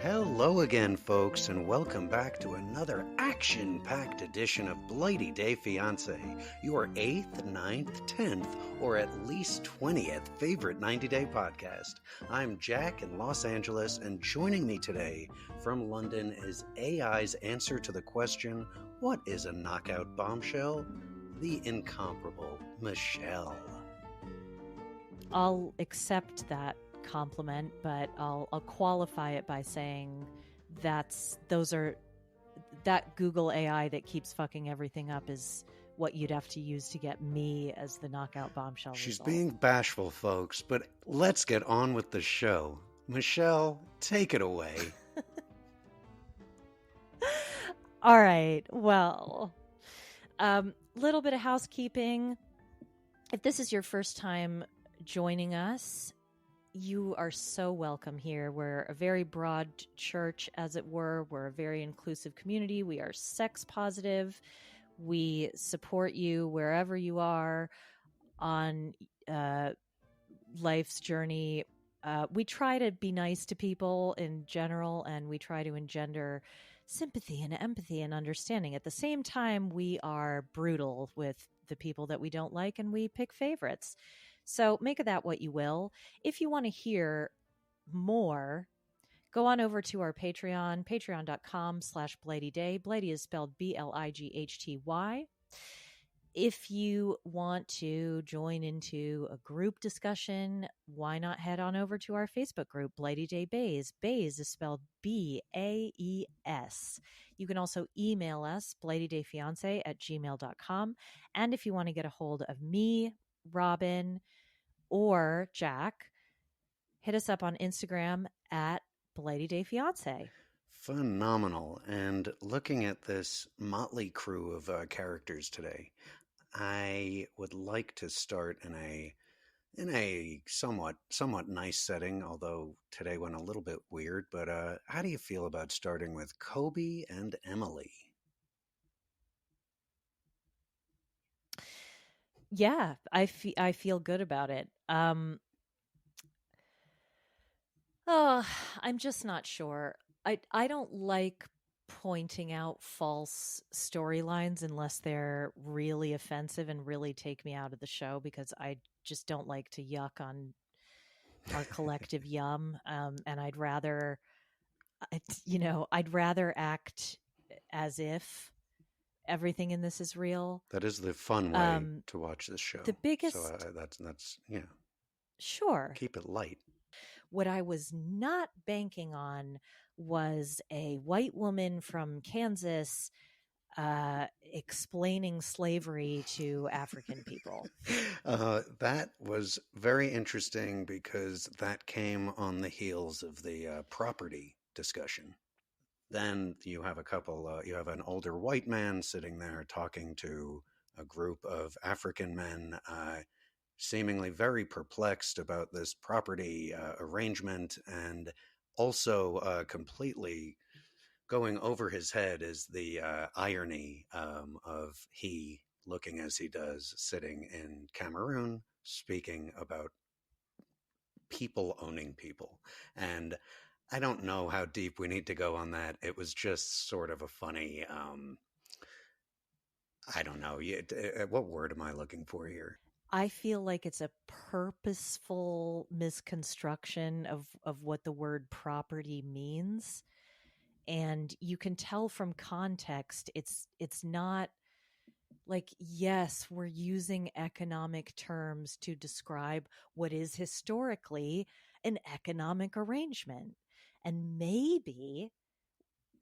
Hello again, folks, and welcome back to another action-packed edition of Blighty Day Fiance, your 8th, 9th, 10th, or at least 20th favorite 90-day podcast. I'm Jack in Los Angeles, and joining me today from London is AI's answer to the question, what is a knockout bombshell? The incomparable Michelle. I'll accept that compliment, but I'll qualify it by saying that Google AI that keeps fucking everything up is what you'd have to use to get me as the knockout bombshell. She's result. being bashful, folks, but let's get on with the show. Michelle, take it away. All right. Well, little bit of housekeeping. If this is your first time joining us, you are so welcome here. We're a very broad church, as it were. We're a very inclusive community. We are sex positive. We support you wherever you are on life's journey. We try to be nice to people in general, and we try to engender sympathy and empathy and understanding. At the same time, we are brutal with the people that we don't like, and we pick favorites. So make of that what you will. If you want to hear more, go on over to our Patreon, patreon.com/BlightyDay. Blighty is spelled Blighty. If you want to join into a group discussion, why not head on over to our Facebook group, Blighty Day Bays. Bays is spelled BAES. You can also email us, blightydayfiance@gmail.com. And if you want to get a hold of me, Robin, or Jack, hit us up on Instagram at Blighty Day Fiance. Phenomenal. And looking at this motley crew of characters today, I would like to start in a somewhat nice setting, although today went a little bit weird. But how do you feel about starting with Kobe and Emily? Yeah, I feel good about it. I'm just not sure. I don't like pointing out false storylines unless they're really offensive and really take me out of the show, because I just don't like to yuck on our collective yum. And I'd rather act as if everything in this is real. That is the fun way to watch this show. The biggest, so that's yeah. Sure. Keep it light. What I was not banking on was a white woman from Kansas explaining slavery to African people. That was very interesting because that came on the heels of the property discussion. Then you have you have an older white man sitting there talking to a group of African men, seemingly very perplexed about this property arrangement, and also completely going over his head is the irony of he looking as he does, sitting in Cameroon, speaking about people owning people. And I don't know how deep we need to go on that. It was just sort of a funny, I don't know. What word am I looking for here? I feel like it's a purposeful misconstruction of what the word property means. And you can tell from context, it's not like, yes, we're using economic terms to describe what is historically an economic arrangement. And maybe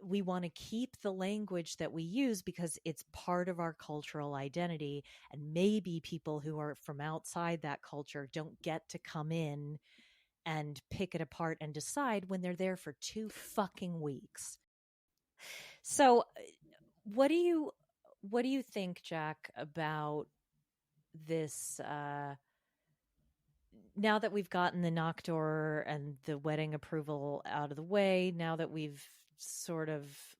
we want to keep the language that we use because it's part of our cultural identity. And maybe people who are from outside that culture don't get to come in and pick it apart and decide when they're there for 2 fucking weeks. So what do you think, Jack, about this now that we've gotten the knock door and the wedding approval out of the way, now that we've sort of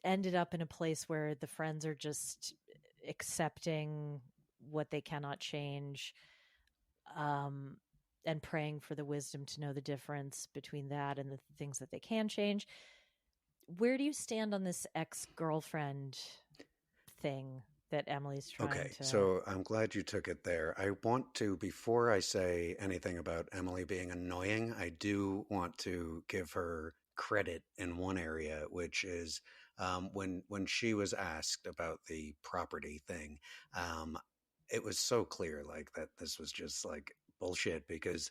ended up in a place where the friends are just accepting what they cannot change, and praying for the wisdom to know the difference between that and the things that they can change. Where do you stand on this ex-girlfriend thing that Emily's trying Okay, to? so I'm glad you took it there. I want to, before I say anything about Emily being annoying, I do want to give her credit in one area, which is when she was asked about the property thing, um, it was so clear like that this was just like bullshit because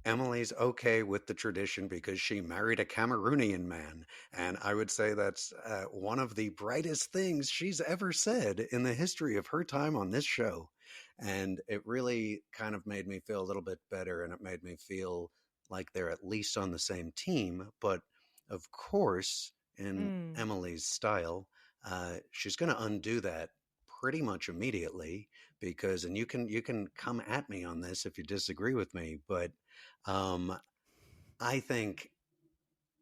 Emily's okay with the tradition because she married a Cameroonian man. And I would say that's one of the brightest things she's ever said in the history of her time on this show. And it really kind of made me feel a little bit better. And it made me feel like they're at least on the same team. But of course, in Mm, Emily's style, she's going to undo that pretty much immediately because and you can come at me on this if you disagree with me, but um, I think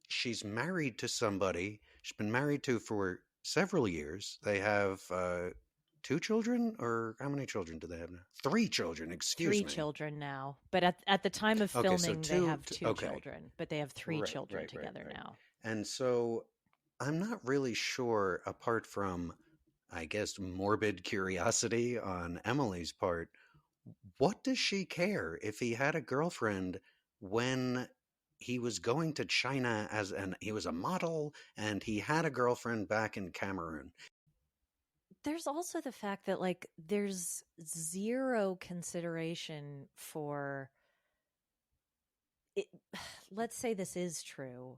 she's married to somebody she's been married to for several years. They have two children, or how many children do they have now? Three children, excuse three me. children now, but at the time of Okay, so filming, they have two okay, children, but they have three right, children right, right, together right. now. And so I'm not really sure, apart from, I guess, morbid curiosity on Emily's part, what does she care if he had a girlfriend when he was going to China as an he was a model and he had a girlfriend back in Cameroon? There's also the fact that like there's zero consideration for it. Let's say this is true.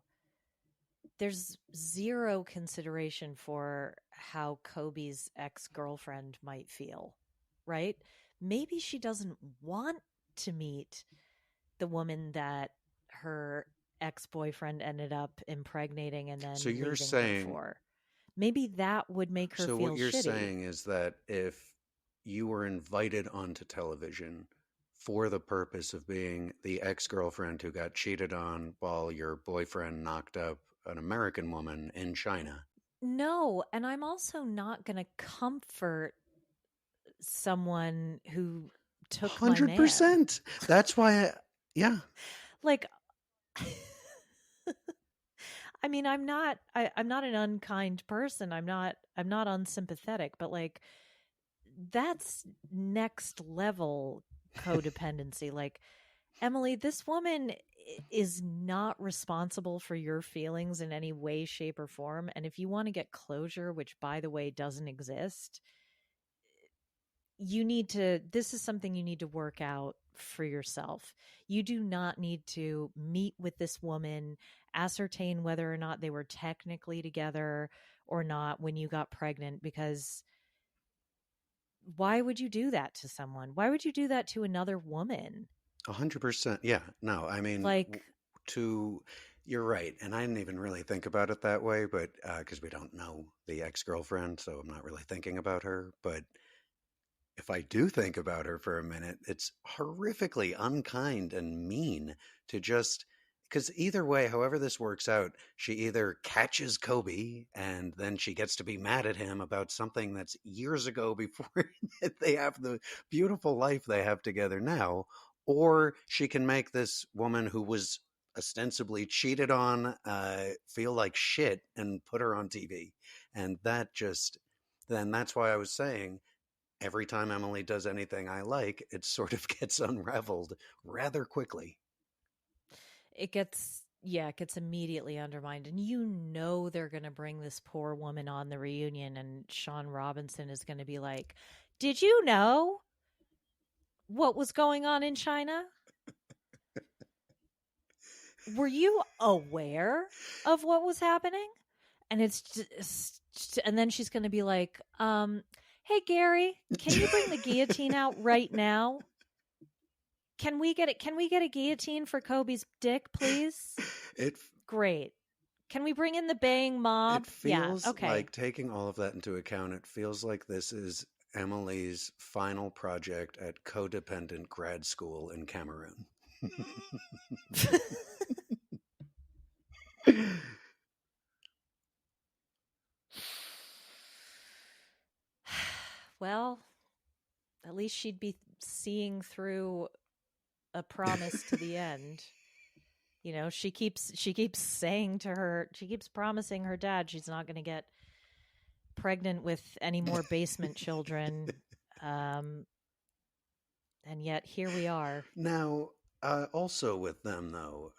There's zero consideration for how Kobe's ex-girlfriend might feel, right? Maybe she doesn't want to meet the woman that her ex-boyfriend ended up impregnating and So then you're leaving her saying for. Maybe that would make her so what feel you're shitty. saying is that if you were invited onto television for the purpose of being the ex-girlfriend who got cheated on while your boyfriend knocked up an American woman in China. No, and I'm also not going to comfort someone who took my man. 100%. That's why yeah. Like I mean, I'm not an unkind person. I'm not unsympathetic, but like that's next level codependency. Like Emily, this woman is not responsible for your feelings in any way, shape, or form. And if you want to get closure, which by the way doesn't exist, you need to, this is something you need to work out for yourself. You do not need to meet with this woman, ascertain whether or not they were technically together or not when you got pregnant, because why would you do that to someone? Why would you do that to another woman? 100%. Yeah. No, I mean, Like, to, you're right. And I didn't even really think about it that way, but because we don't know the ex girlfriend, so I'm not really thinking about her. But if I do think about her for a minute, it's horrifically unkind and mean to just because either way, however this works out, she either catches Kobe and then she gets to be mad at him about something that's years ago before they have the beautiful life they have together now, or she can make this woman who was ostensibly cheated on feel like shit and put her on TV. And that just, then that's why I was saying every time Emily does anything I like, it sort of gets unraveled rather quickly. it gets, yeah, it gets immediately undermined. And you know they're going to bring this poor woman on the reunion, and Sean Robinson is going to be like, did you know what was going on in China? Were you aware of what was happening? And it's just, and then she's going to be like, hey, Gary, can you bring the guillotine out right now? Can we get it? Can we get a guillotine for Kobe's dick, please? it Great. Can we bring in the baying it mob? Yeah. feels Okay. like, taking all of that into account, it feels like this is Emily's final project at codependent grad school in Cameroon. Well, at least she'd be seeing through a promise to the end. You know, she keeps saying to her, she keeps promising her dad she's not going to get pregnant with any more basement children. Um, and yet here we are. Now, also with them though,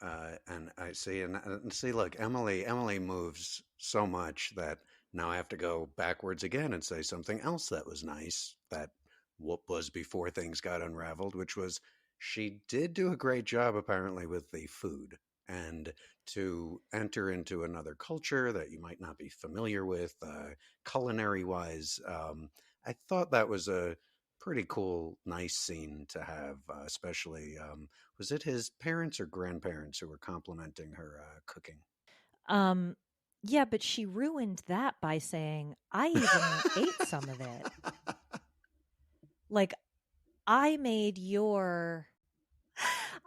and I see, and see, look, Emily moves so much that now I have to go backwards again and say something else that was nice. That what was before things got unraveled, which was she did do a great job apparently with the food and to enter into another culture that you might not be familiar with, culinary wise. I thought that was a pretty cool, nice scene to have, especially, was it his parents or grandparents who were complimenting her cooking? Um, yeah, but she ruined that by saying, I even ate some of it. Like, I made your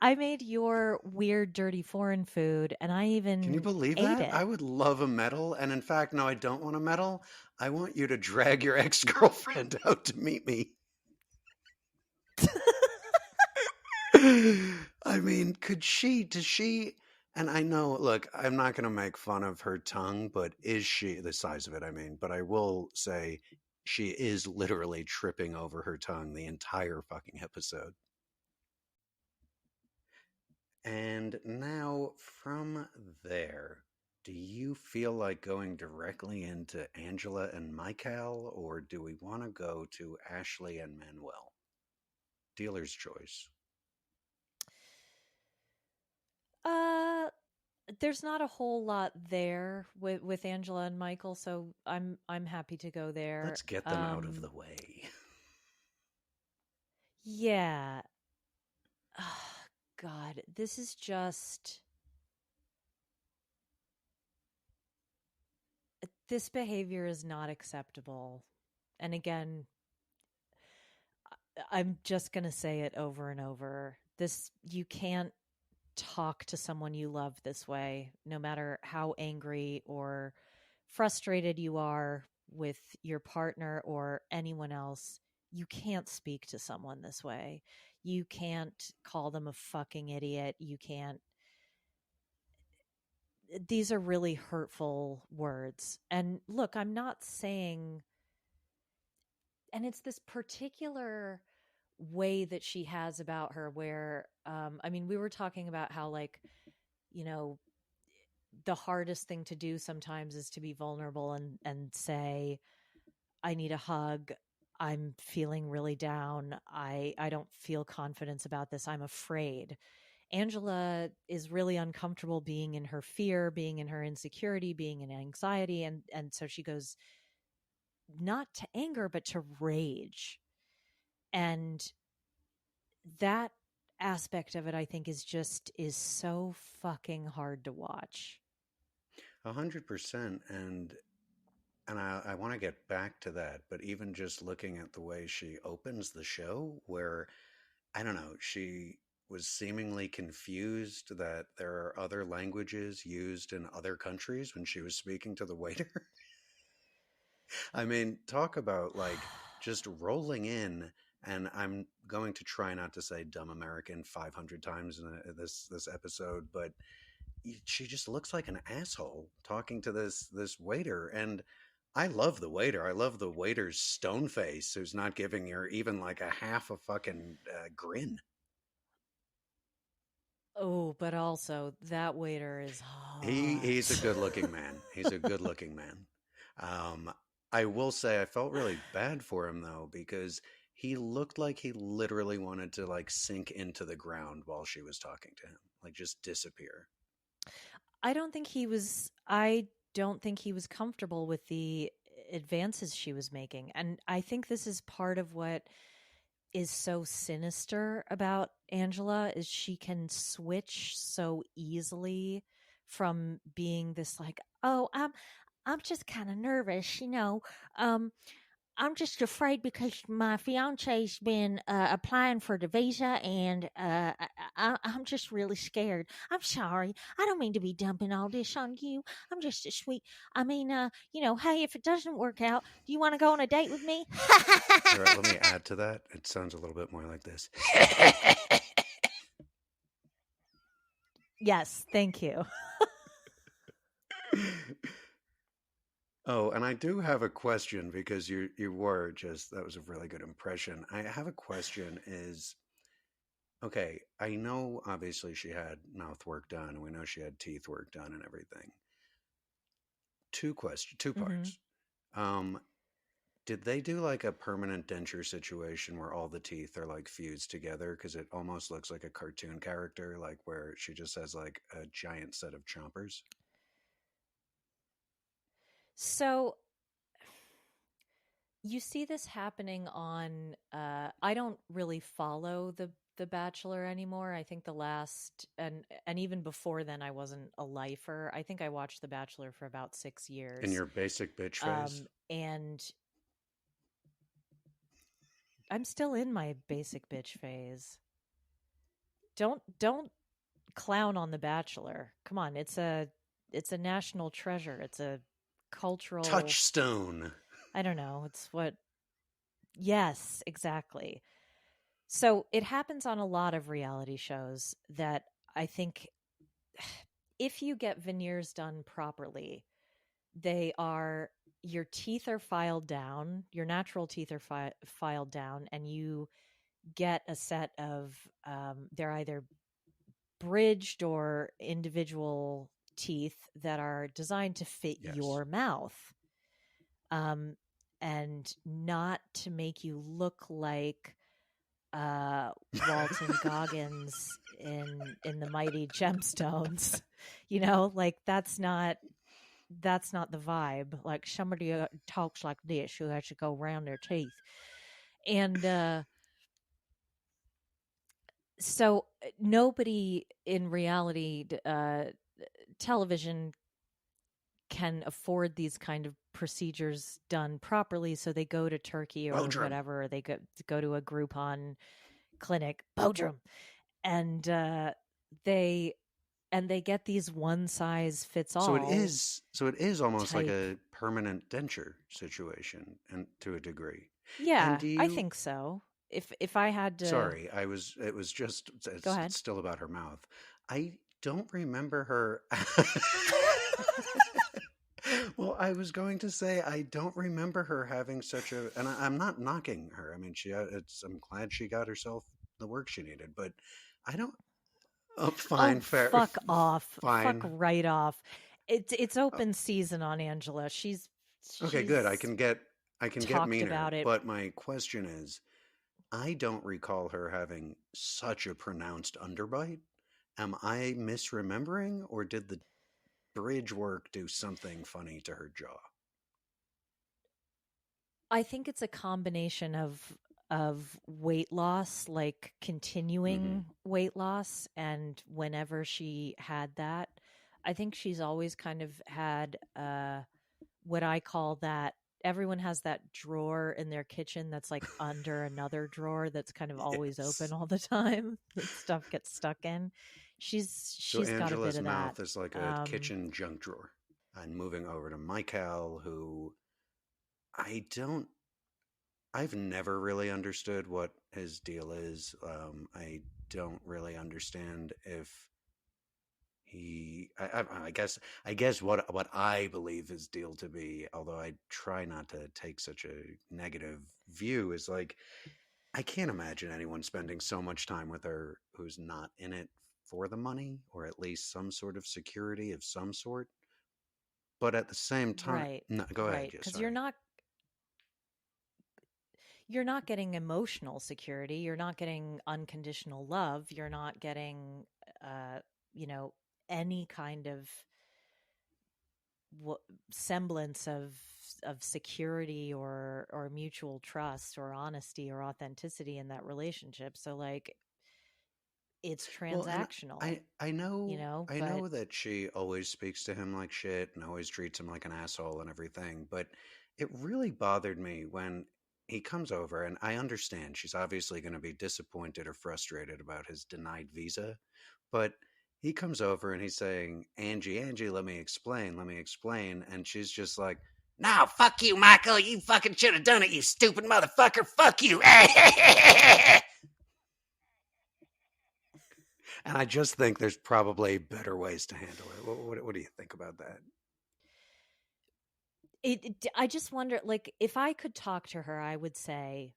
I made your weird dirty foreign food and I Can you even believe ate that? it. I would love a medal. And in fact, no, I don't want a medal. I want you to drag your ex girlfriend out to meet me. I mean, does she, and I know, look, I'm not going to make fun of her tongue, but is she, the size of it, I mean, but I will say she is literally tripping over her tongue the entire fucking episode. And now from there, do you feel like going directly into Angela and Michael, or do we want to go to Ashley and Manuel? Dealer's choice. Uh there's not a whole lot there with Angela and Michael, so I'm happy to go there. Let's get them out of the way. Yeah. God, this is just this behavior is not acceptable. And again, I'm just going to say it over and over. This you can't talk to someone you love this way, no matter how angry or frustrated you are with your partner or anyone else. You can't speak to someone this way. You can't call them a fucking idiot. You can't. These are really hurtful words. And look, I'm not saying, and it's this particular way that she has about her where, I mean, we were talking about how, like, you know, the hardest thing to do sometimes is to be vulnerable and say, I need a hug. I'm feeling really down. I don't feel confidence about this. I'm afraid. Angela is really uncomfortable being in her fear, being in her insecurity, being in anxiety, and so she goes not to anger but to rage. And that aspect of it, I think, is so fucking hard to watch. 100%. And I want to get back to that, but even just looking at the way she opens the show, where I don't know, she was seemingly confused that there are other languages used in other countries when she was speaking to the waiter. I mean, talk about like just rolling in, and I'm going to try not to say dumb American 500 times in this episode, but she just looks like an asshole talking to this waiter. And I love the waiter. I love the waiter's stone face who's not giving her even like a half a fucking grin. Oh, but also that waiter is He's a hot. good looking man. He's a good looking man. Um, I will say I felt really bad for him though, because he looked like he literally wanted to like sink into the ground while she was talking to him, like just disappear. I don't think he was comfortable with the advances she was making. And I think this is part of what is so sinister about Angela is she can switch so easily from being this like, "Oh, I'm just kind of nervous, you know. Um I'm just afraid because my fiance's been applying for the visa, and I'm just really scared. I'm sorry. I don't mean to be dumping all this on you. I'm just a sweet. I mean, hey, if it doesn't work out, do you want to go on a date with me?" All right, let me add to that. It sounds a little bit more like this. Yes, thank you. Oh, and I do have a question because you were just that was a really good impression. I have a question is okay, I know obviously she had mouth work done and we know she had teeth work done and everything. Two Hmm. parts. Um did they do like a permanent denture situation where all the teeth are like fused together because it almost looks like a cartoon character like where she just has like a giant set of chompers? So you see this happening on I don't really follow the Bachelor anymore. I think the last and even before then I wasn't a lifer. I think I watched The Bachelor for about 6 In years. your basic bitch phase? And I'm still in my basic bitch phase. Don't clown on The Bachelor. Come on, it's a national treasure. It's a cultural, Touchstone. I don't know, it's what yes, exactly. So it happens on a lot of reality shows that I think if you get veneers done properly, they are your teeth are filed down, your natural teeth are filed down, and you get a set of they're either bridged or individual teeth that are designed to fit Yes. your mouth, um, and not to make you look like Walton Goggins in the Mighty Gemstones. You know, like that's not the vibe. Like somebody talks like this who has to go around their teeth. And so nobody in reality television can afford these kind of procedures done properly, so they go to Turkey or Bodrum. whatever, or they go to a Groupon clinic, Bodrum, and they they get these one size fits all So it is almost like type. a permanent denture situation and to a degree. And Yeah, do I you think so. If I had to sorry, I was it was just go ahead. it's still about her mouth. I don't remember her Well, I was going to say I don't remember her having such a and I'm not knocking her. I mean, it's I'm glad she got herself the work she needed, but I don't oh, Oh, fine, fair, fuck off. Fuck fine. right off. It's Uh, open season on Angela. Okay, good. She's I can get talked meaner, about it. but my question is, I don't recall her having such a pronounced underbite. Am I misremembering, or did the bridge work do something funny to her jaw? I think it's a combination of weight loss, like Hmm. continuing weight loss, and whenever she had that, I think she's always kind of had what I call that everyone has that drawer in their kitchen that's like under another drawer that's kind of always open Yes. all the time that stuff gets stuck in. So She's got a bit Angela's of that. mouth is like a Um kitchen junk drawer. And moving over to Michael, who I don't I've never really understood what his deal is. I don't really understand if I guess what I believe his deal to be, although I try not to take such a negative view, is like I can't imagine anyone spending so much time with her who's not in it for the money or at least some sort of security of some sort. But at the same time, right. no, go ahead. Right. Yeah, Cuz sorry. you're not getting emotional security, you're not getting unconditional love, you're not getting uh you know any kind of w- semblance of security or mutual trust or honesty or authenticity in that relationship. So like it's Well, and transactional, I but know that she always speaks to him like shit and always treats him like an asshole and everything, but it really bothered me when he comes over and I understand she's obviously going to be disappointed or frustrated about his denied visa, but he comes over and he's saying, Angie, let me explain," and she's just like, "No, fuck you, Michael. You fucking should have done it, you stupid motherfucker. Fuck you." And I just think there's probably better ways to handle it. What do you think about that? I just wonder, like, if I could talk to her, I would say,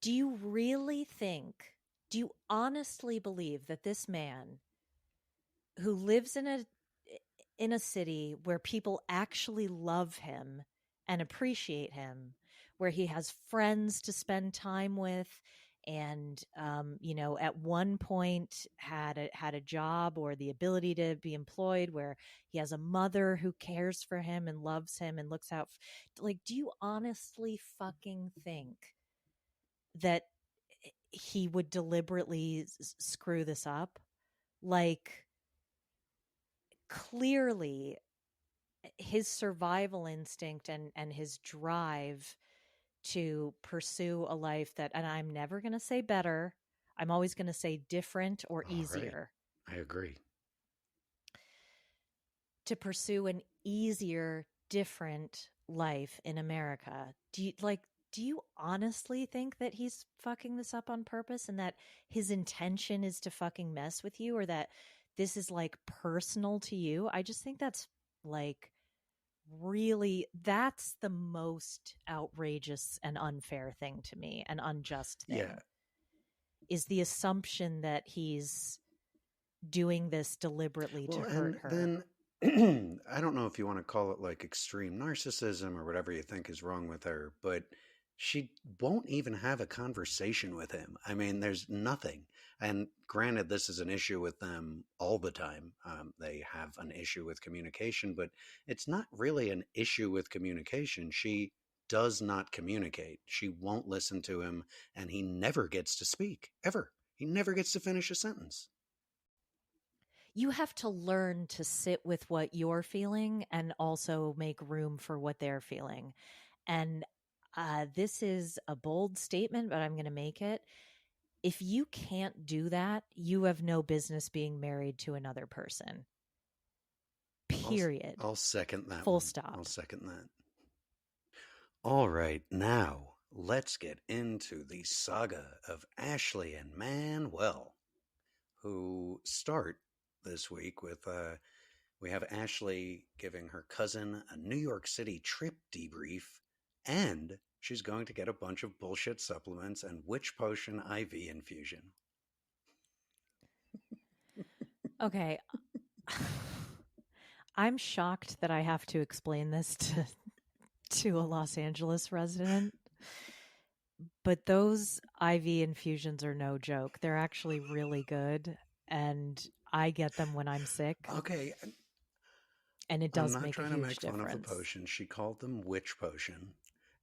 do you really think, do you honestly believe that this man who lives in a city where people actually love him and appreciate him, where he has friends to spend time with, and at one point had a job or the ability to be employed, where he has a mother who cares for him and loves him and looks out like, do you honestly fucking think that he would deliberately screw this up? Like, clearly his survival instinct and his drive to pursue a life that, and I'm never going to say better, I'm always going to say different or All right. easier, I agree. to pursue an easier, different life in America. Do you honestly think that he's fucking this up on purpose and that his intention is to fucking mess with you, or that this is like personal to you? I just think that's like, really, that's the most outrageous and unfair thing to me, an unjust Yeah. thing, is the assumption that he's doing this deliberately to Well, hurt and her. then I don't know if you want to call it like extreme narcissism or whatever you think is wrong with her, but she won't even have a conversation with him. I mean, there's nothing. And granted, this is an issue with them all the time. They have an issue with communication, but it's not really an issue with communication. She does not communicate. She won't listen to him, and he never gets to speak, ever. He never gets to finish a sentence. You have to learn to sit with what you're feeling and also make room for what they're feeling. And this is a bold statement, but I'm going to make it. If you can't do that, you have no business being married to another person. I'll Period. I'll second that Full one. I'll stop. second that. All right, now let's get into the saga of Ashley and Manuel, who start this week with we have Ashley giving her cousin a New York City trip debrief, and she's going to get a bunch of bullshit supplements and witch potion IV infusion. Okay. I'm shocked that I have to explain this to a Los Angeles resident, but those IV infusions are no joke. They're actually really good, and I get them when I'm sick, Okay, and it I'm does not make a trying to huge make fun of the difference. potion. She called them witch potion,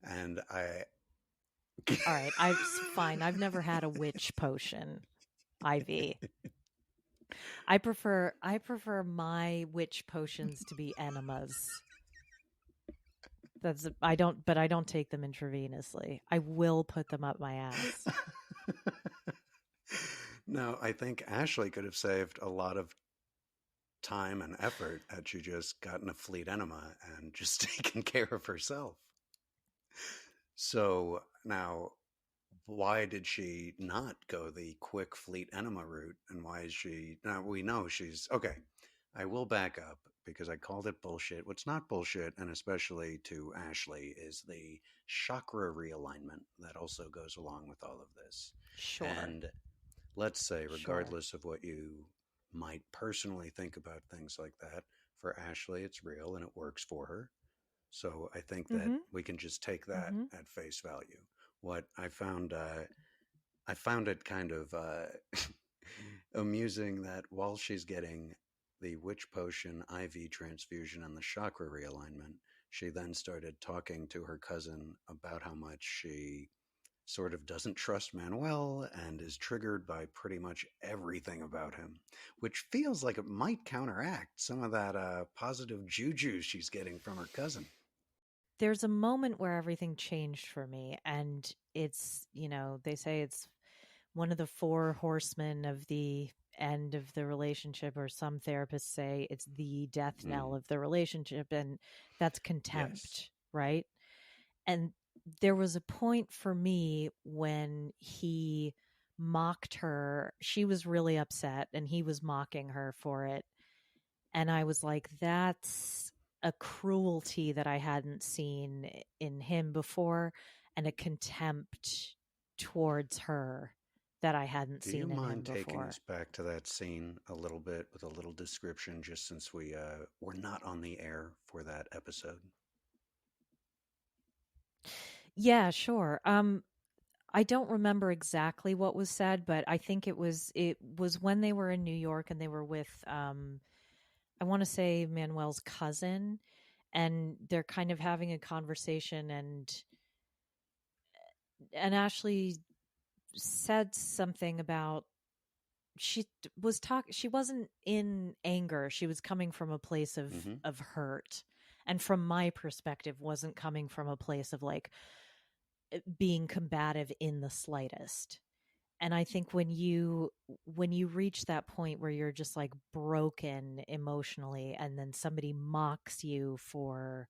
and I. All right, I fine. I've never had a witch potion IV. I prefer my witch potions to be enemas. I don't take them intravenously. I will put them up my ass. No, I think Ashley could have saved a lot of time and effort had she just gotten a fleet enema and just taken care of herself. So now, why did she not go the quick fleet enema route? And why is she? Now we know she's okay. I will back up because I called it bullshit. What's not bullshit, and especially to Ashley, is the chakra realignment that also goes along with all of this. Sure. And let's say, Sure. regardless of what you might personally think about things like that, for Ashley, it's real and it works for her. So I think that Mhm. we can just take that Mhm. at face value. What I found it kind of amusing that while she's getting the witch potion IV transfusion and the chakra realignment, she then started talking to her cousin about how much she sort of doesn't trust Manuel and is triggered by pretty much everything about him, which feels like it might counteract some of that positive juju she's getting from her cousin. There's a moment where everything changed for me, and they say it's one of the four horsemen of the end of the relationship, or some therapists say it's the death knell Mm, of the relationship, and that's yes. contempt, right? And there was a point for me when he mocked her. She was really upset and he was mocking her for it. And I was like, that's a cruelty that I hadn't seen in him before, and a contempt towards her that I hadn't Do you seen in him mind taking before. us back to that scene a little bit with a little description, just since we were not on the air for that episode? Yeah, sure. I don't remember exactly what was said, but I think it was when they were in New York and they were with I want to say Manuel's cousin, and they're kind of having a conversation, and Ashley said something about she wasn't in anger, she was coming from a place Mm-hmm. of hurt, and from my perspective wasn't coming from a place of like being combative in the slightest. And I think when you reach that point where you're just like broken emotionally, and then somebody mocks you for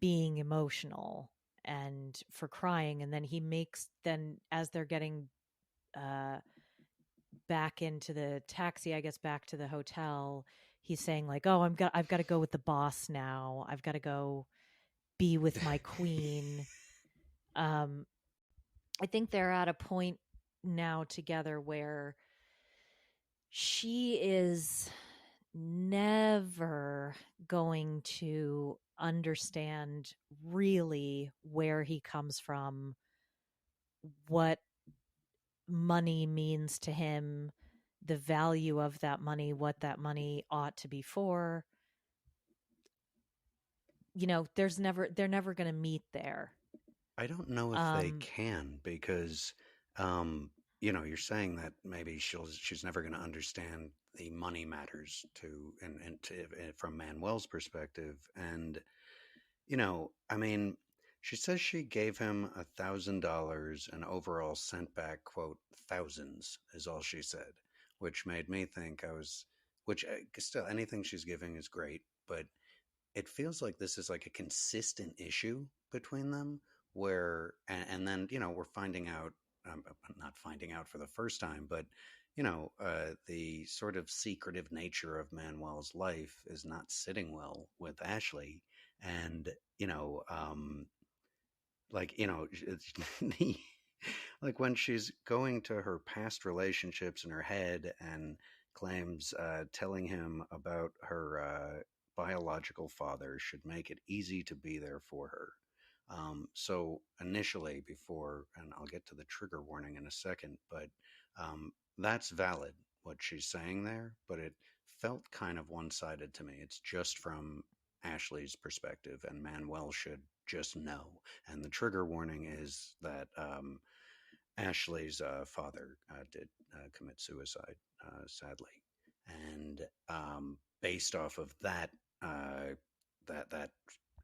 being emotional and for crying, and then he makes then as they're getting uh back into the taxi, I guess back to the hotel, he's saying like, "Oh, I've got to go with the boss now. I've got to go be with my queen." Um I think they're at a point now together where she is never going to understand really where he comes from, what money means to him, the value of that money, what that money ought to be for. You know, they're never going to meet there. I don't know if they Um can because, um, you know, you're saying that maybe she's never going to understand the money matters from Manuel's perspective, and you know, I mean, she says she gave him $1,000 and overall sent back, quote, thousands, is all she said, which made me think which still anything she's giving is great, but it feels like this is like a consistent issue between them and then, you know, we're finding out, not finding out for the first time, but, you know, the sort of secretive nature of Manuel's life is not sitting well with Ashley. And, you know, like, you know, like when she's going to her past relationships in her head and claims telling him about her biological father should make it easy to be there for her. So initially, before, and I'll get to the trigger warning in a second, but that's valid what she's saying there, but it felt kind of one sided to me. It's just from Ashley's perspective, and Manuel should just know. And the trigger warning is that Ashley's father did commit suicide, sadly, and based off of that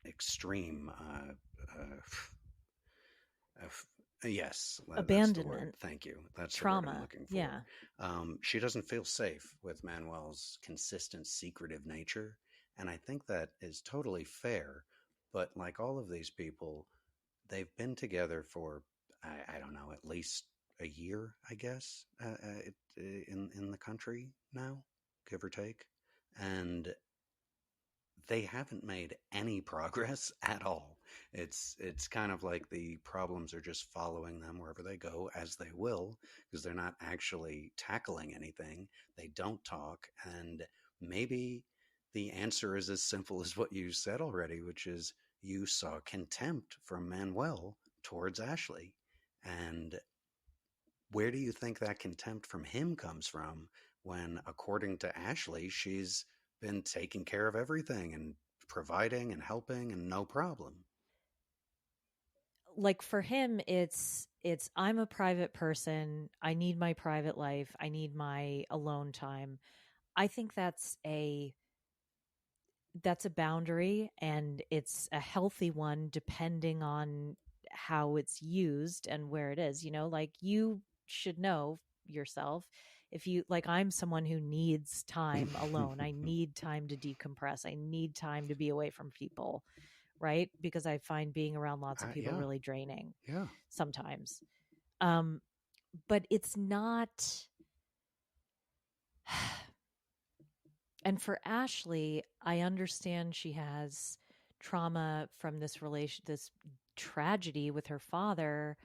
extreme yes, that's the word. Abandonment, Thank you. That's the word I'm trauma. looking for. Yeah. She doesn't feel safe with Manuel's consistent, secretive nature. And I think that is totally fair. But like all of these people, they've been together for, I don't know, at least a year, I guess, in the country now, give or take. And they haven't made any progress at all. It's kind of like the problems are just following them wherever they go as they will, because they're not actually tackling anything. They don't talk, and maybe the answer is as simple as what you said already, which is you saw contempt from Manuel towards Ashley. And where do you think that contempt from him comes from when, according to Ashley, she's been taking care of everything and providing and helping and no problem? Like for him, it's I'm a private person. I need my private life. I need my alone time. I think that's a boundary, and it's a healthy one depending on how it's used and where it is. You know, like you should know yourself, if you like, I'm someone who needs time alone. I need time to decompress. I need time to be away from people, right? Because I find being around lots of people Yeah, really draining yeah. sometimes. Um but it's not. And for Ashley, I understand she has trauma from this tragedy with her father,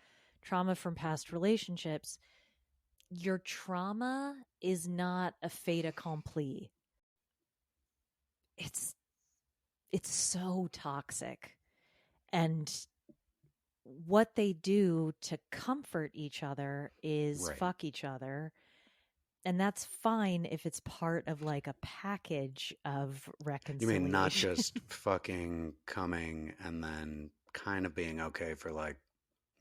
trauma from past relationships. Your trauma is not a fait accompli. It's it's so toxic. And what they do to comfort each other is Right. fuck each other. And that's fine if it's part of like a package of You mean not reconciliation. just fucking coming and then kind of being okay for like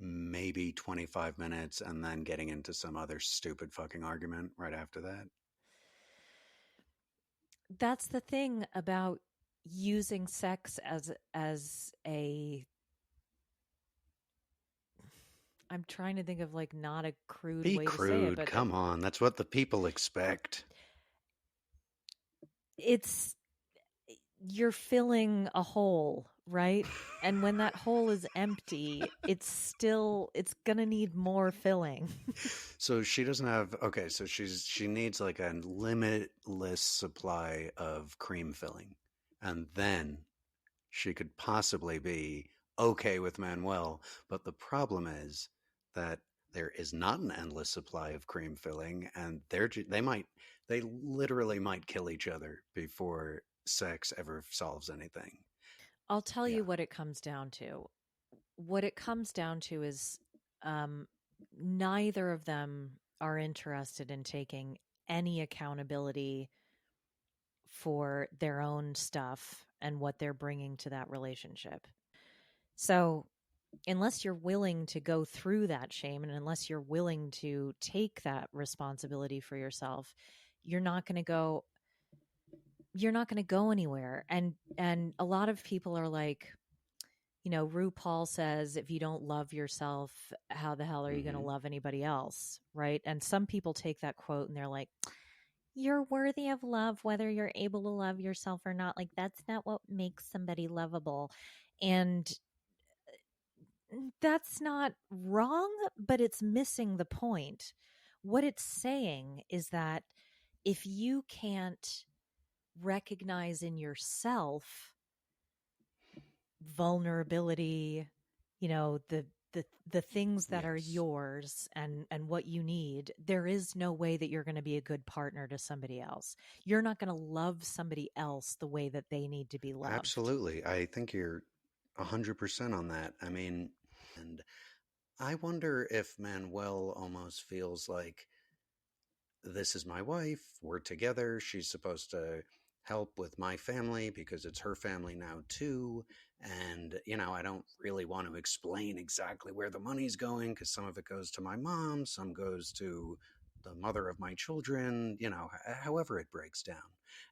maybe 25 minutes and then getting into some other stupid fucking argument right after that? That's the thing about using sex as a I'm trying to think of like not a crude Be way to say it, crude. but Come on. That's what the people expect. it's you're filling a hole, right? And when that hole is empty, it's going to need more filling. So she doesn't have, okay, so she needs like a limitless supply of cream filling. And then she could possibly be okay with Manuel. But the problem is that there is not an endless supply of cream filling, and they literally might kill each other before sex ever solves anything. I'll tell Yeah. you what it comes down to. What it comes down to is um, neither of them are interested in taking any accountability for their own stuff and what they're bringing to that relationship. So, unless you're willing to go through that shame and unless you're willing to take that responsibility for yourself, you're not going to go anywhere. And a lot of people are like, RuPaul says, if you don't love yourself, how the hell are you going to Hmm. love anybody else? Right. And some people take that quote and they're like, you're worthy of love, whether you're able to love yourself or not. Like, that's not what makes somebody lovable. And that's not wrong, but it's missing the point. What it's saying is that if you can't recognize in yourself vulnerability, the things that are Yes. yours and what you need, there is no way that you're going to be a good partner to somebody else. You're not going to love somebody else the way that they need to be loved. Absolutely. I think you're 100% on that. I mean, and I wonder if Manuel almost feels like this is my wife. We're together. She's supposed to help with my family because it's her family now, too. And, I don't really want to explain exactly where the money's going because some of it goes to my mom, some goes to the mother of my children, however it breaks down.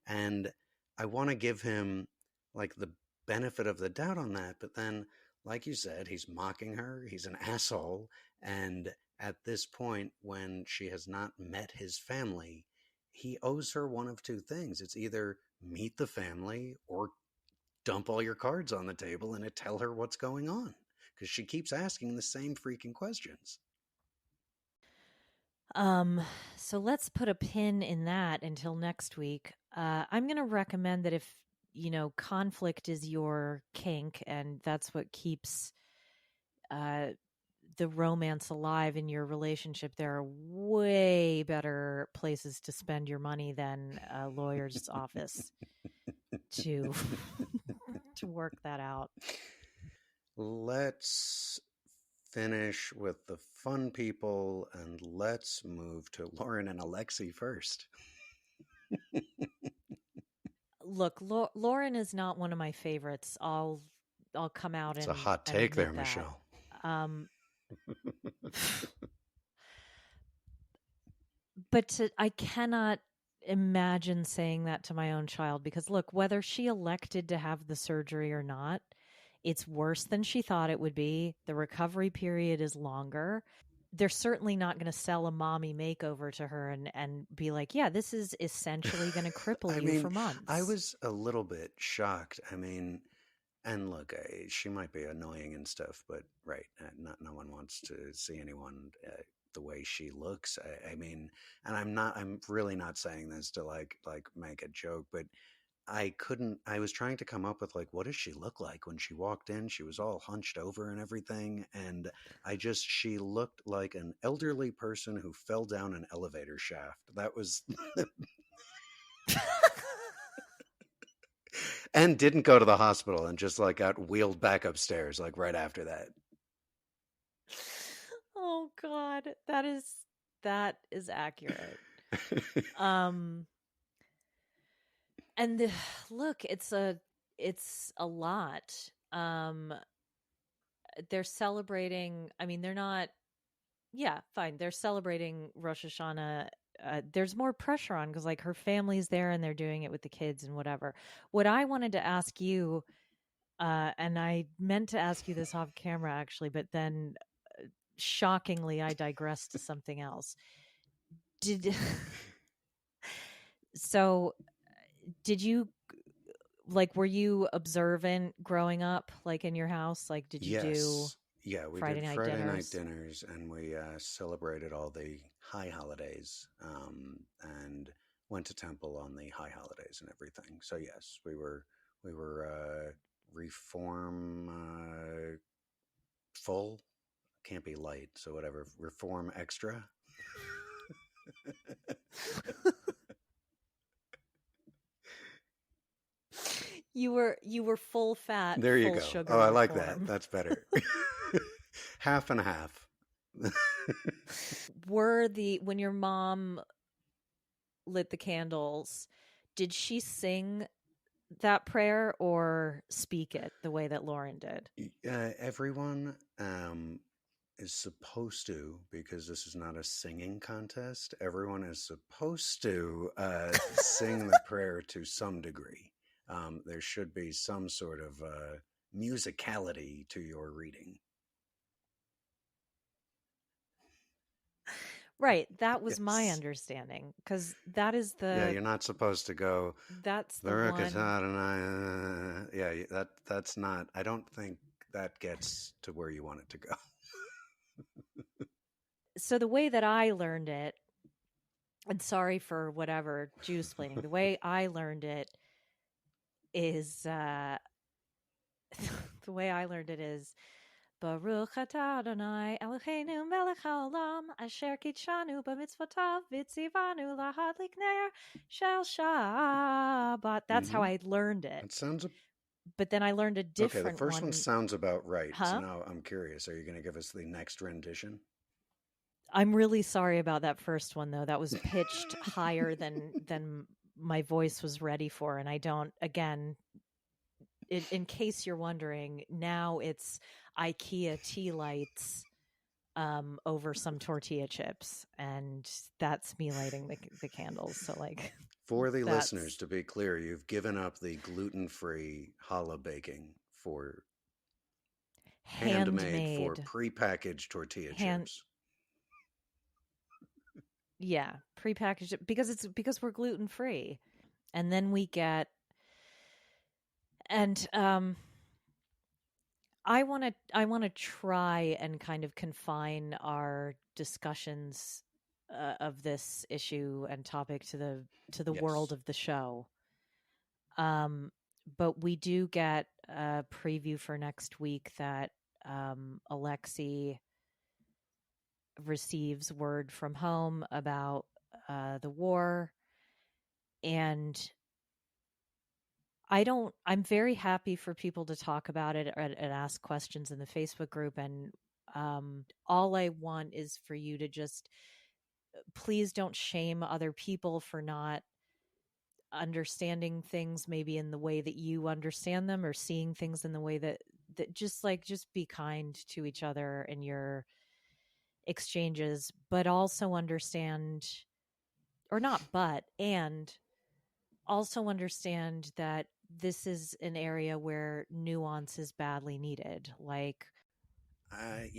And I want to give him like the benefit of the doubt on that. But then, like you said, he's mocking her, he's an asshole. And at this point, when she has not met his family, he owes her one of two things. It's either meet the family or dump all your cards on the table and tell her what's going on. Because she keeps asking the same freaking questions. Um, so let's put a pin in that until next week. I'm going to recommend that if, conflict is your kink and that's what keeps uh, the romance alive in your relationship, there are way better places to spend your money than a lawyer's office to to work that out. Let's finish with the fun people and let's move to Lauren and Alexi first. Look, Lauren is not one of my favorites. I'll come out It's a and hot take there, admit that. Michelle. Um, but I cannot imagine saying that to my own child because look, whether she elected to have the surgery or not, it's worse than she thought it would be. The recovery period is longer. They're certainly not going to sell a mommy makeover to her and be like, yeah, this is essentially going to cripple I you mean, for I months. was a little bit shocked. I mean, and look, she might be annoying and stuff, but right, not no one wants to see anyone the way she looks. I mean, and I'm really not saying this to like make a joke, but I was trying to come up with like, what does she look like when she walked in? She was all hunched over and everything. And she looked like an elderly person who fell down an elevator shaft. That was, and didn't go to the hospital and just like got wheeled back upstairs, like right after that. Oh God, that is accurate. Um, and look, it's a lot. Um, they're celebrating. I mean, they're not. Yeah, fine. They're celebrating Rosh Hashanah. There's more pressure on because like her family's there and they're doing it with the kids and whatever. What I wanted to ask you, and I meant to ask you this off camera actually, but then shockingly I digressed to something else. Did so? Did you like? Were you observant growing up, like in your house? Like, did you do Yes. Yeah, we Friday did night Friday night dinners? dinners and we celebrated all the high holidays and went to temple on the high holidays and everything. So yes, we were reform full, can't be light, so whatever, reform extra. You were full fat, There you full go. Oh, sugar I like that. reform. That's better. Half and half. Were the when your mom lit the candles, did she sing that prayer or speak it the way that Lauren did? Everyone is supposed to, because this is not a singing contest, everyone is supposed to sing the prayer to some degree. There should be some sort of musicality to your reading. Right, that was my Yes. understanding because that is Yeah, the you're not supposed to go, that's the Baruch one. atah Adonai. Yeah, that's not, I don't think that gets to where you want it to go. So the way that I learned it, and sorry for whatever Jew splaining, the way I learned it is the way I learned it is Baruch atah Adonai Eloheinu melech haolam asher kitshanu b'mitzvotav v'tzivanu lahadlik ner shel Shabbat. That's how Hmm. I learned it. That sounds But then I learned a okay. The different first one one. sounds about right. So Huh? now I'm curious. Are you going to give us the next rendition? I'm really sorry about that first one though. That was pitched higher than my voice was ready for, and I don't. Again, in case you're wondering, now it's IKEA tea lights over some tortilla chips, and that's me lighting the candles. So like For the listeners, that's to be clear, you've given up the gluten-free challah baking for handmade for handmade. prepackaged tortilla Hand chips. Yeah, prepackaged because we're gluten free, and then we get and I want to try and kind of confine our discussions of this issue and topic to the world Yes. of the show. Um, but we do get a preview for next week that Alexi receives word from home about the war, and I'm very happy for people to talk about it and ask questions in the Facebook group. And all I want is for you to just please don't shame other people for not understanding things maybe in the way that you understand them or seeing things in the way that just be kind to each other in your exchanges, but also understand, or not but and also understand that this is an area where nuance is badly needed. Like, I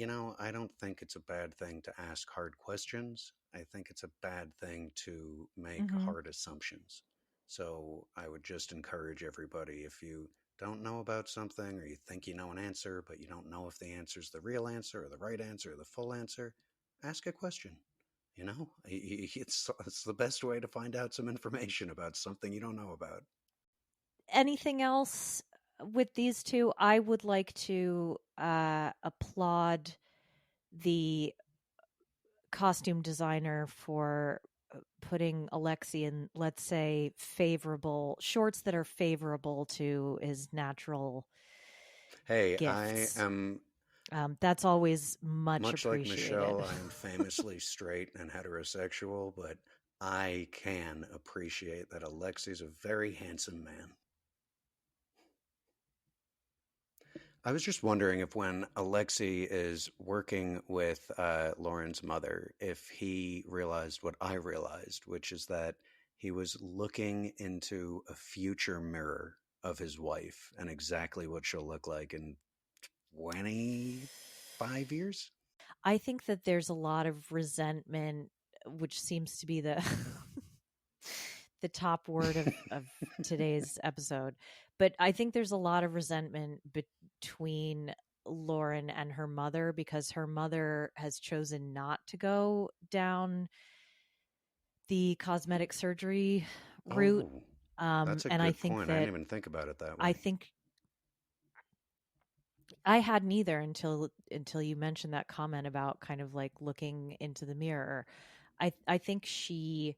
don't think it's a bad thing to ask hard questions. I think it's a bad thing to make mhm. hard assumptions. So I would just encourage everybody, if you don't know about something or you think you know an answer, but you don't know if the answer is the real answer or the right answer or the full answer, ask a question. You know, it's the best way to find out some information about something you don't know about. Anything else with these two? I would like to applaud the costume designer for putting Alexi in, let's say, favorable shorts that are favorable to his natural Hey, I gifts. am That's always much much like Michelle. appreciated. I am famously straight and heterosexual, but I can appreciate that Alexi's a very handsome man. I was just wondering if when Alexei is working with Lauren's mother, if he realized what I realized, which is that he was looking into a future mirror of his wife and exactly what she'll look like in 25 years. I think that there's a lot of resentment, which seems to be the the top word of today's episode. But I think there's a lot of resentment between Lauren and her mother because her mother has chosen not to go down the cosmetic surgery route. Oh, that's a And I good think point. I didn't that even think about it that I way. think I hadn't either until you mentioned that comment about kind of like looking into the mirror. I think she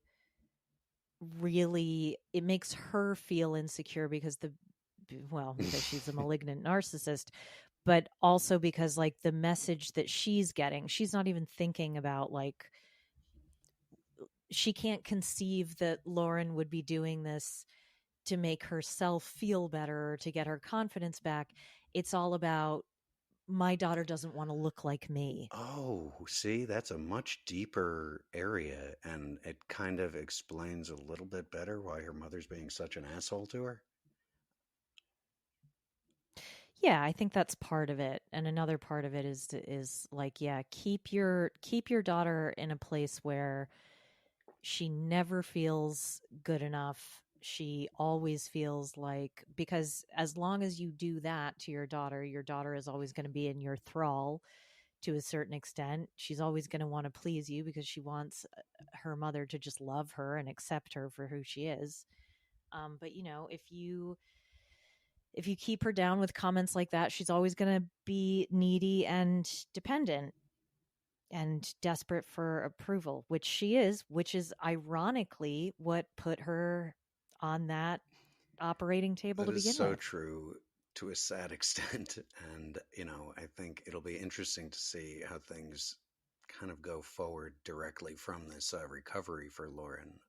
really it makes her feel insecure because because she's a malignant narcissist, but also because like the message that she's getting, she's not even thinking about like she can't conceive that Lauren would be doing this to make herself feel better or to get her confidence back. It's all about my daughter doesn't want to look like me. Oh, see, that's a much deeper area, and it kind of explains a little bit better why her mother's being such an asshole to her. Yeah, I think that's part of it. And another part of it is like, yeah, keep your daughter in a place where she never feels good enough. She always feels like because as long as you do that to your daughter is always going to be in your thrall to a certain extent. She's always going to want to please you because she wants her mother to just love her and accept her for who she is. But you know, if you keep her down with comments like that, she's always going to be needy and dependent and desperate for approval, which she is, which is ironically what put her on that operating table That to is begin so with. true to a sad extent. And, I think it'll be interesting to see how things kind of go forward directly from this recovery for Lauren.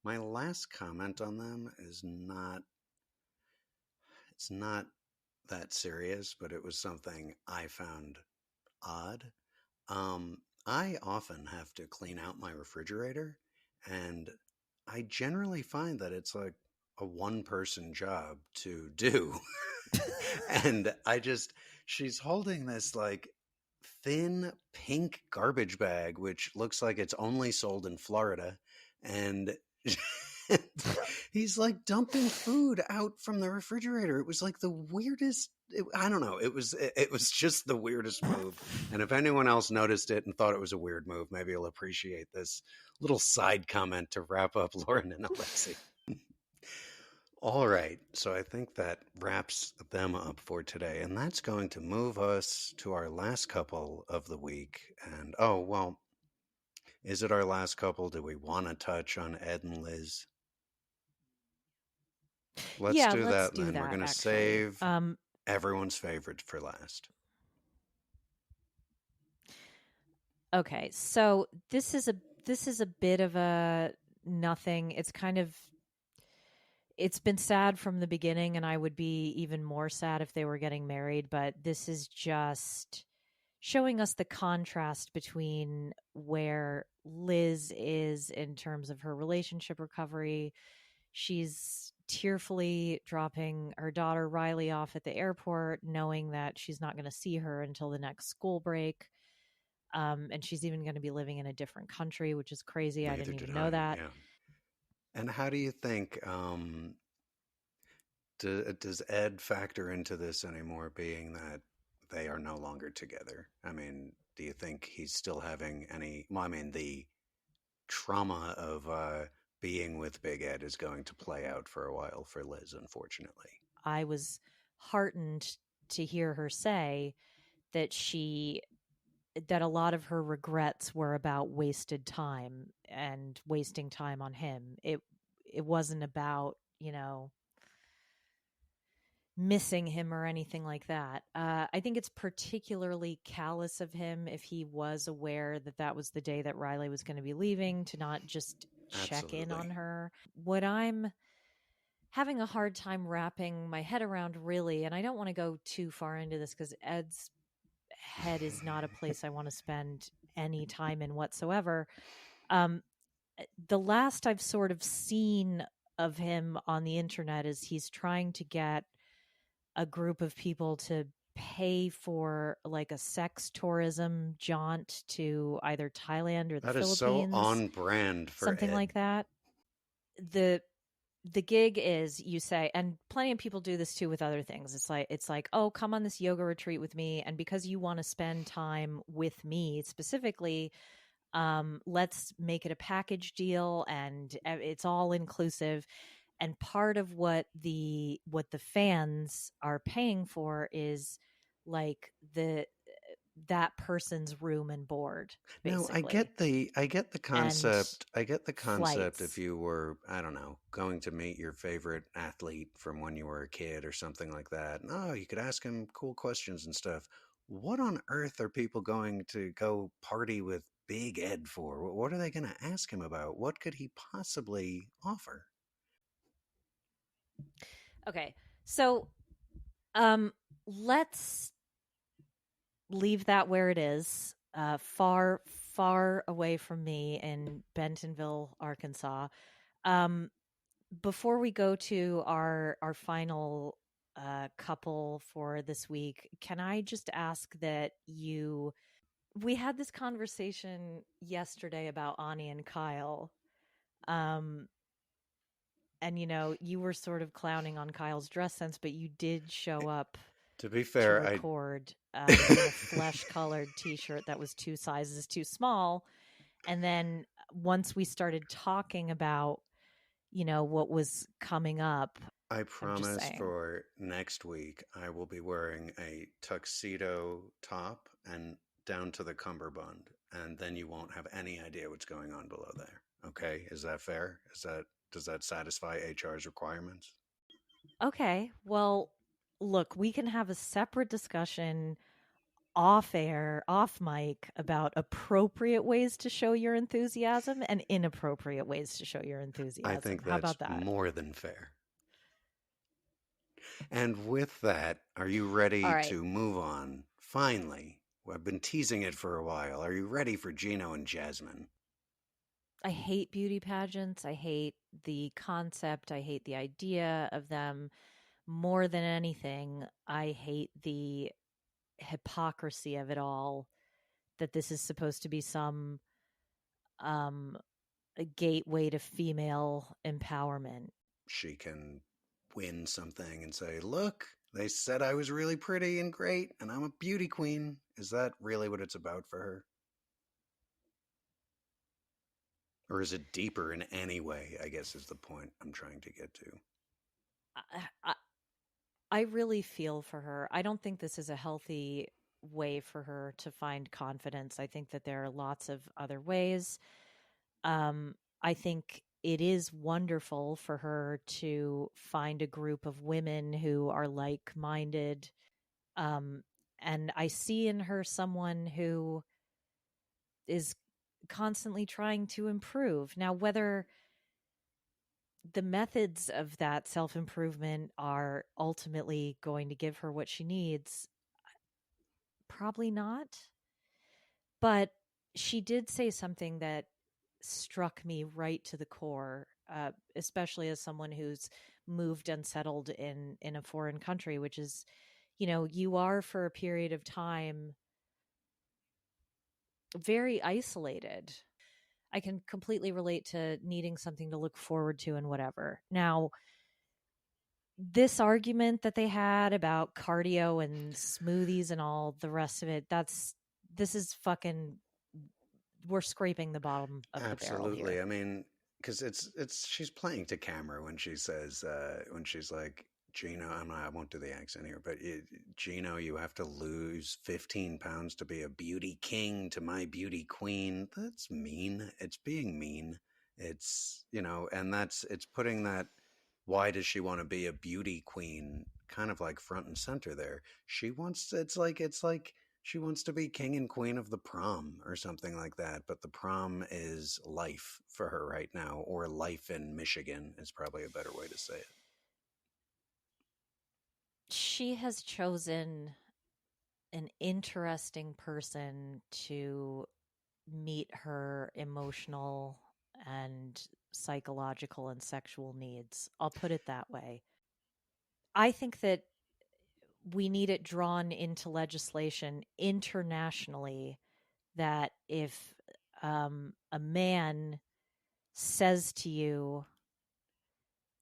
My last comment on them is it's not that serious, but it was something I found odd. I often have to clean out my refrigerator, and I generally find that it's like a one person job to do. And she's holding this like thin pink garbage bag, which looks like it's only sold in Florida. And he's like dumping food out from the refrigerator. It was like the weirdest. I don't know. It was just the weirdest move. And if anyone else noticed it and thought it was a weird move, maybe you'll appreciate this little side comment to wrap up Lauren and Alexi. All right. So I think that wraps them up for today. And that's going to move us to our last couple of the week. And oh, well, is it our last couple? Do we want to touch on Ed and Liz? Let's Yeah, do let's that do then. We're that going to actually. save everyone's favorite for last. Okay, so this is a bit of a nothing. It's been sad from the beginning, and I would be even more sad if they were getting married, but this is just showing us the contrast between where Liz is in terms of her relationship recovery. She's tearfully dropping her daughter Riley off at the airport, knowing that she's not going to see her until the next school break. And she's even going to be living in a different country, which is crazy. I Neither didn't did even know I. that. Yeah. And how do you think does Ed factor into this anymore, being that they are no longer together? I mean, Do you think he's still having any? Well, I mean, the trauma of being with Big Ed is going to play out for a while for Liz, unfortunately. I was heartened to hear her say that that a lot of her regrets were about wasted time and wasting time on him. It wasn't about, missing him or anything like that. I think it's particularly callous of him if he was aware that that was the day that Riley was going to be leaving to not just check in Absolutely. on her. What I'm having a hard time wrapping my head around, really, and I don't want to go too far into this because Ed's head is not a place I want to spend any time in whatsoever. Um, the last I've sort of seen of him on the internet is he's trying to get a group of people to pay for like a sex tourism jaunt to either Thailand or the That is so Philippines, on brand for something Ed. like that. The the gig is, you say, and plenty of people do this too with other things. It's like, oh, come on this yoga retreat with me, and because you want to spend time with me specifically, let's make it a package deal, and it's all inclusive. And part of what the fans are paying for is like that person's room and board, No, basically, I get the and concept. I get the concept if flights. you were, I don't know, going to meet your favorite athlete from when you were a kid or something like that. No, you could ask him cool questions and stuff. What on earth are people going to go party with Big Ed for? What are they going to ask him about? What could he possibly offer? Okay, so um let's leave that where it is, far, far away from me in Bentonville, Arkansas. Um, before we go to our final couple for this week, can I just ask that you? We had this conversation yesterday about Ani and Kyle, um, and you were sort of clowning on Kyle's dress sense, but you did show up To be to fair, I record in a flesh colored t-shirt that was 2 sizes too small. And then once we started talking about, what was coming up, I I'm just promise saying. for next week I will be wearing a tuxedo top and down to the cummerbund, and then you won't have any idea what's going on below there. Okay, is that fair? Is that Does that satisfy HR's requirements? Okay, well, look, we can have a separate discussion off air, off mic, about appropriate ways to show your enthusiasm and inappropriate ways to show your I enthusiasm. think How that's about that? more than fair. And with that, are you All ready right. to move on? Finally, I've been teasing it for a while. Are you ready for Gino and Jasmine? I hate beauty pageants. I hate the concept. I hate the idea of them more than anything. I hate the hypocrisy of it all, that this is supposed to be some um a gateway to female empowerment. She can win something and say, "Look, they said I was really pretty and great, and I'm a beauty queen." Is that really what it's about for her? Or is it deeper in any way? I guess is the point I'm trying to get to. I, I, I really feel for her. I don't think this is a healthy way for her to find confidence. I think that there are lots of other ways. I think it is wonderful for her to find a group of women who are like minded. Um, and I see in her someone who is constantly trying to improve. Now, whether the methods of that self improvement are ultimately going to give her what she needs, probably not. But she did say something that struck me right to the core, especially as someone who's moved and settled in a foreign country, which is, you are for a period of time very isolated. I can completely relate to needing something to look forward to and whatever. Now, this argument that they had about cardio and smoothies and all the rest of it, this is fucking, we're scraping the bottom of the barrel Absolutely. here. I mean, because it's she's playing to camera when she says when she's like, Gino, I won't do the accent here, but Gino, you have to lose 15 pounds to be a beauty king to my beauty queen. That's mean. It's being mean. It's, and it's putting that, why does she want to be a beauty queen, kind of like front and center there. She wants, it's like she wants to be king and queen of the prom or something like that, but the prom is life for her right now, or life in Michigan is probably a better way to say it. She has chosen an interesting person to meet her emotional and psychological and sexual needs. I'll put it that way. I think that we need it drawn into legislation internationally that if a man says to you,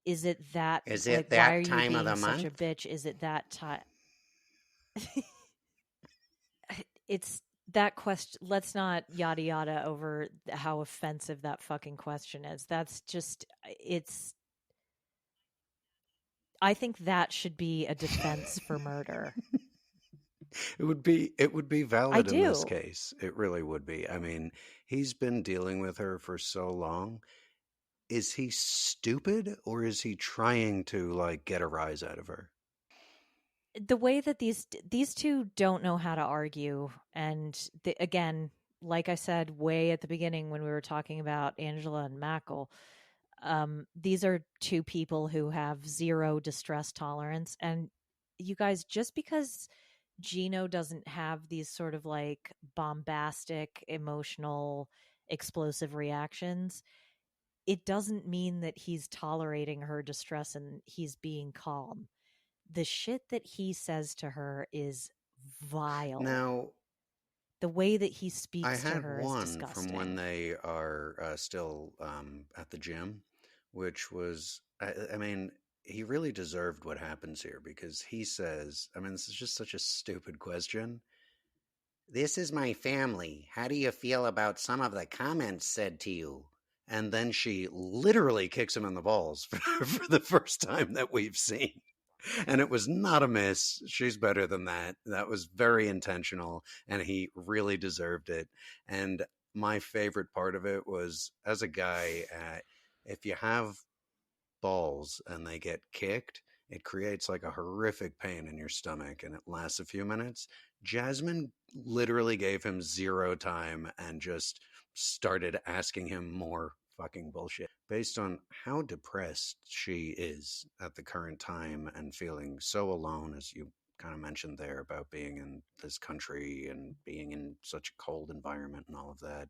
is it that, Is like, it why are that you time of being the such month? a bitch? Is it that time? It's that question. Let's not yada yada over how offensive that fucking question is. That's just, it's, I think that should be a defense for murder. It would be I valid in this do. case. It really would be. I mean, he's been dealing with her for so long. Is he stupid, or is he trying to like get a rise out of her? The way that these two don't know how to argue, and again, like I said way at the beginning when we were talking about Angela and Mackle, these are two people who have zero distress tolerance. And you guys, just because Gino doesn't have these sort of like bombastic, emotional, explosive reactions, it doesn't mean that he's tolerating her distress and he's being calm. The shit that he says to her is vile. Now, The way that he I speaks to had her is one from when disgusting. they are still at the gym, which was, I mean, he really deserved what happens here because he says, I mean, this is just such a stupid question. This is my family. How do you feel about some of the comments said to you? And then she literally kicks him in the balls for the first time that we've seen. And it was not a miss. She's better than that. That was very intentional, and he really deserved it. And my favorite part of it was, as a guy, if you have balls and they get kicked, it creates like a horrific pain in your stomach and it lasts a few minutes. Jasmine literally gave him zero time and just started asking him more fucking bullshit based on how depressed she is at the current time and feeling so alone, as you kind of mentioned there about being in this country and being in such a cold environment and all of that.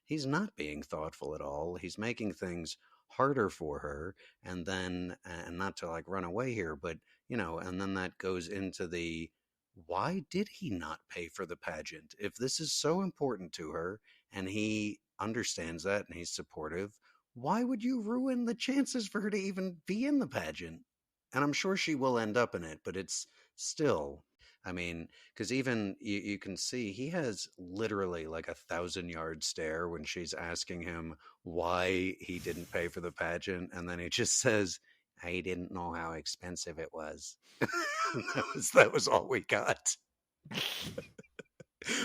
He's not being thoughtful at all. He's making things harder for her, and not to like run away here, but and then that goes into the, why did he not pay for the pageant if this is so important to her and he understands that and he's supportive? Why would you ruin the chances for her to even be in the pageant? And I'm sure she will end up in it, but it's still, I mean, because even you can see he has literally like 1,000 yard stare when she's asking him why he didn't pay for the pageant, and then he just says, "I didn't know how expensive it was." that was all we got,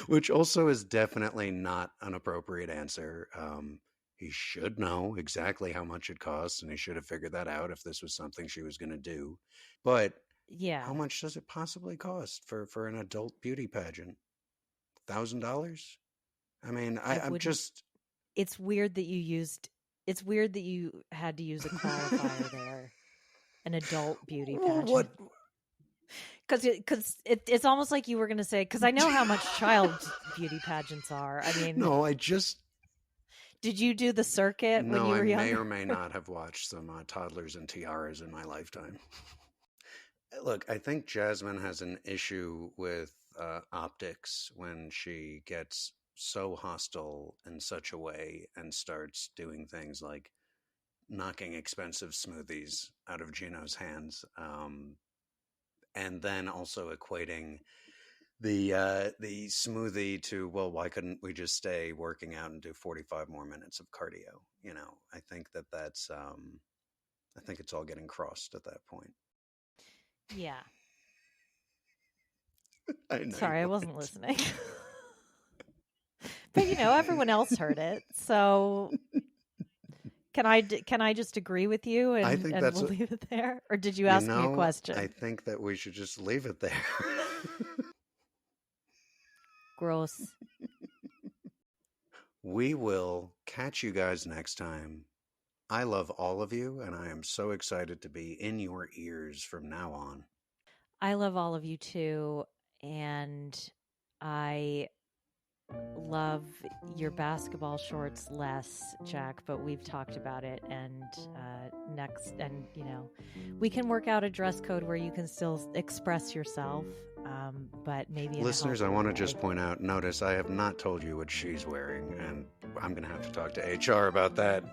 which also is definitely not an appropriate answer. He should know exactly how much it costs, and he should have figured that out if this was something she was going to do. But how Yeah, much does it possibly cost for an adult beauty pageant? $1,000? I mean, I I'm wouldn't. just It's weird that you used. It's weird that you had to use a qualifier there, an adult beauty pageant, what. it's almost like you were going to say, because I know how much child beauty pageants are. I mean, No, I just did you do the circuit when no, you I were may younger? or may not have watched some toddlers and tiaras in my lifetime. Look, I think Jasmine has an issue with optics when she gets so hostile in such a way and starts doing things like knocking expensive smoothies out of Gino's hands, and then also equating the smoothie to, well, why couldn't we just stay working out and do 45 more minutes of cardio? I think that's I think it's all getting crossed at that point. Yeah. I know you Sorry, I wasn't weren't. listening. But everyone else heard it. So can I just agree with you I and think and that's we'll a, leave it there? Or did you ask me a I question? think that we should just leave it there. Gross. We will catch you guys next time. I love all of you, and I am so excited to be in your ears from now on. I love all of you too, and I love your basketball shorts less, Jack, but we've talked about it. And next, and we can work out a dress code where you can still express yourself, but maybe in a Listeners, I healthier want to way. just point out, notice I have not told you what she's wearing, and I'm going to have to talk to HR about that.